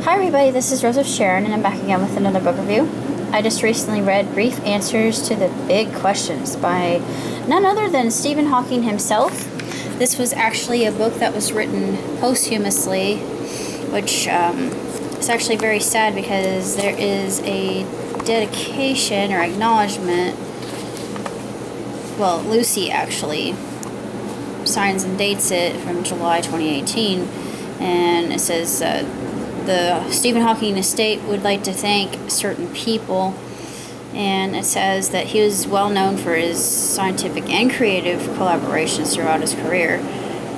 Hi everybody, this is Rose of Sharon, and I'm back again with another book review. I just recently read Brief Answers to the Big Questions by none other than Stephen Hawking himself. This was actually a book that was written posthumously, which is actually very sad because there is a dedication or acknowledgement. Well, Lucy actually signs and dates it from July 2018, and it says the Stephen Hawking estate would like to thank certain people, and it says that he was well known for his scientific and creative collaborations throughout his career.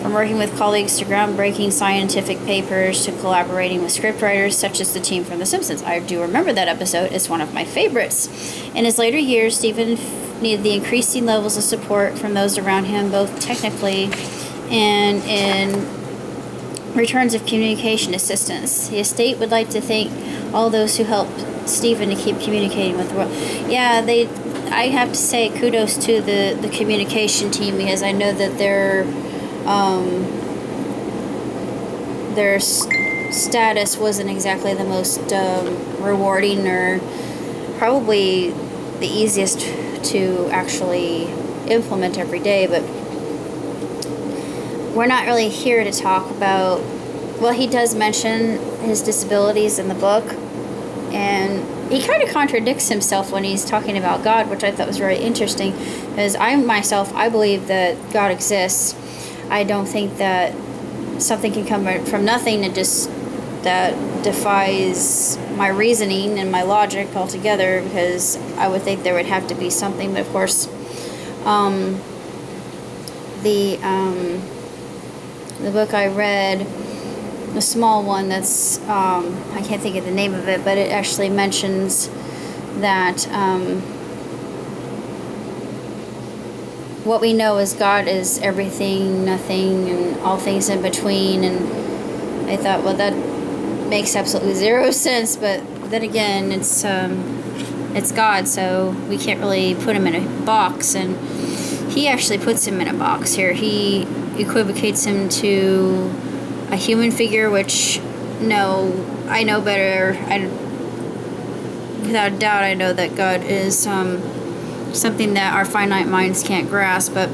From working with colleagues to groundbreaking scientific papers to collaborating with scriptwriters such as the team from The Simpsons. I do remember that episode. It's one of my favorites. In his later years, Stephen needed the increasing levels of support from those around him, both technically and in returns of communication assistance. The estate would like to thank all those who helped Stephen to keep communicating with the world. Yeah, I have to say kudos to the communication team, because I know that their status wasn't exactly the most rewarding or probably the easiest to actually implement every day, but we're not really here to talk about, well, he does mention his disabilities in the book, and he kind of contradicts himself when he's talking about God, which I thought was very interesting, because I believe that God exists. I don't think that something can come from nothing that defies my reasoning and my logic altogether, because I would think there would have to be something. But of course, the book I read, a small one that's, I can't think of the name of it, but it actually mentions that what we know is God is everything, nothing, and all things in between. And I thought, well, that makes absolutely zero sense, but then again, it's God, so we can't really put him in a box, and he actually puts him in a box here. He equivocates him to a human figure, which, no, I know better. Without a doubt, I know that God is something that our finite minds can't grasp, but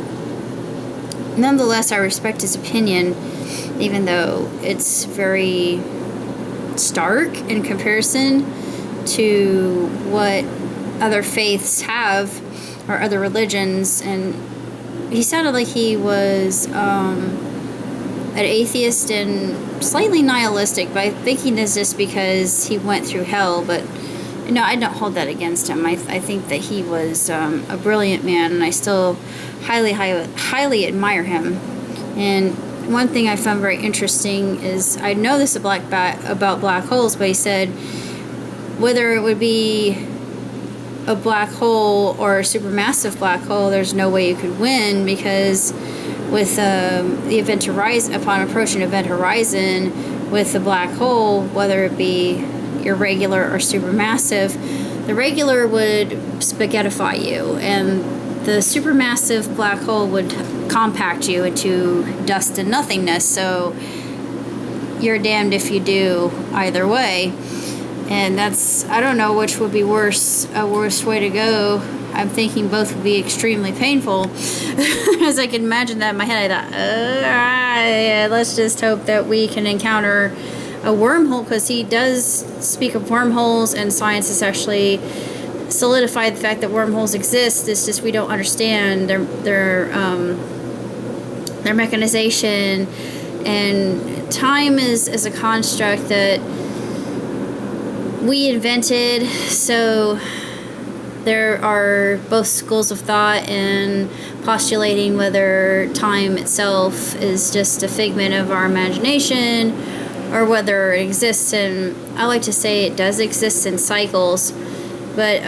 nonetheless, I respect his opinion, even though it's very stark in comparison to what other faiths have or other religions. And he sounded like he was an atheist and slightly nihilistic, but I think he does this because he went through hell. But no, I don't hold that against him. I think that he was a brilliant man, and I still highly admire him. And one thing I found very interesting is, I know this about black holes, but he said whether it would be a black hole or a supermassive black hole, there's no way you could win, because with the event horizon, upon approaching event horizon with the black hole, whether it be irregular or supermassive, the regular would spaghettify you, and the supermassive black hole would compact you into dust and nothingness. So you're damned if you do either way. And that's, I don't know which would be a worse way to go. I'm thinking both would be extremely painful. As I can imagine that in my head, I thought, let's just hope that we can encounter a wormhole, because he does speak of wormholes, and science has actually solidified the fact that wormholes exist. It's just we don't understand their mechanization, and time is a construct that we invented. So there are both schools of thought in postulating whether time itself is just a figment of our imagination, or whether it exists in, I like to say it does exist in cycles, but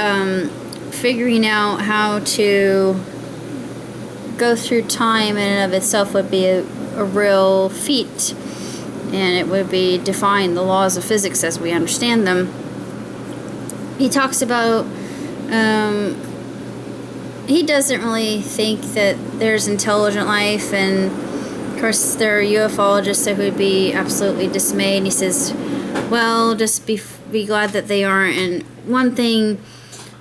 figuring out how to go through time in and of itself would be a real feat, and it would be defying the laws of physics as we understand them. He talks about he doesn't really think that there's intelligent life, and of course there are ufologists that would be absolutely dismayed. And he says well, just be glad that they aren't. And one thing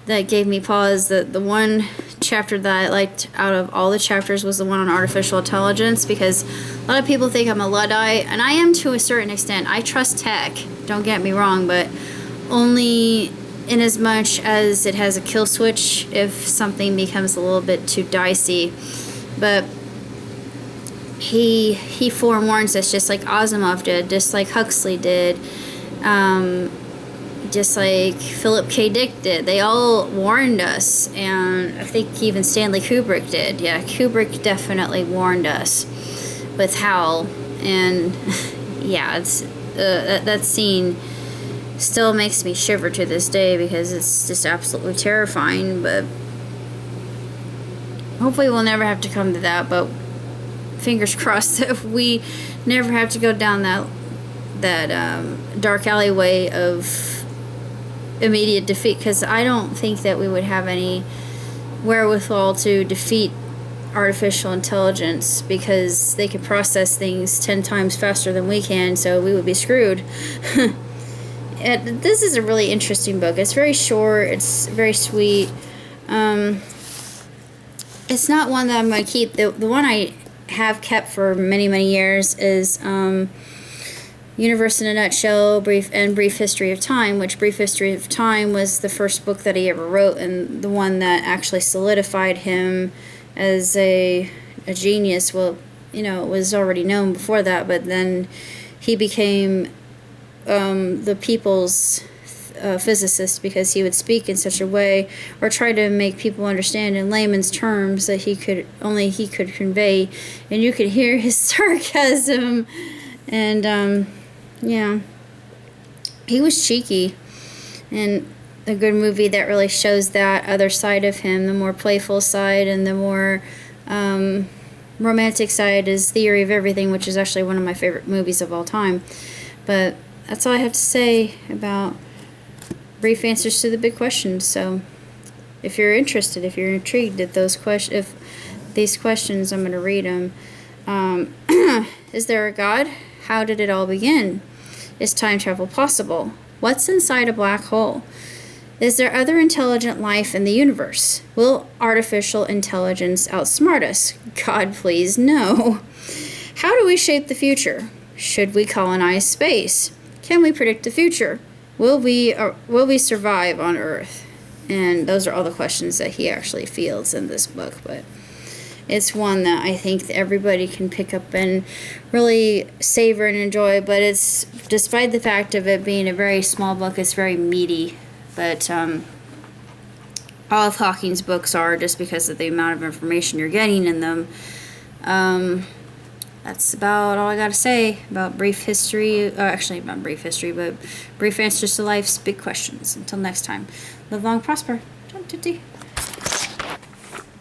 that gave me pause, the one chapter that I liked out of all the chapters was the one on artificial intelligence, because a lot of people think I'm a Luddite, and I am to a certain extent. I trust tech, don't get me wrong, but only in as much as it has a kill switch if something becomes a little bit too dicey. But he forewarns us, just like Asimov did, just like Huxley did, just like Philip K. Dick did. They all warned us, and I think even Stanley Kubrick did. Yeah, Kubrick definitely warned us with Howl, and yeah, it's that scene still makes me shiver to this day because it's just absolutely terrifying. But hopefully we'll never have to come to that, but fingers crossed that we never have to go down that dark alleyway of immediate defeat, because I don't think that we would have any wherewithal to defeat artificial intelligence, because they can process things 10 times faster than we can, so we would be screwed. This is a really interesting book. It's very short, it's very sweet. It's not one that I'm going to keep. The one I have kept for many, many years is Universe in a Nutshell, Brief History of Time, which Brief History of Time was the first book that he ever wrote, and the one that actually solidified him as a genius. Well, it was already known before that, but then he became the people's physicist, because he would speak in such a way, or try to make people understand in layman's terms that only he could convey, and you could hear his sarcasm. And yeah, he was cheeky, and a good movie that really shows that other side of him, the more playful side and the more romantic side, is Theory of Everything, which is actually one of my favorite movies of all time. But that's all I have to say about brief answers to the big questions. So if you're interested, if you're intrigued at these questions, I'm going to read them. Is there a God? How did it all begin? Is time travel possible? What's inside a black hole? Is there other intelligent life in the universe? Will artificial intelligence outsmart us? God, please, no. How do we shape the future? Should we colonize space? Can we predict the future? Will we survive on Earth? And those are all the questions that he actually fields in this book. But it's one that I think that everybody can pick up and really savor and enjoy. But it's, despite the fact of it being a very small book, it's very meaty. But all of Hawking's books are, just because of the amount of information you're getting in them. That's about all I got to say about brief history. Actually, not brief history, but brief answers to life's big questions. Until next time, live long, prosper. Dun, dun, dun.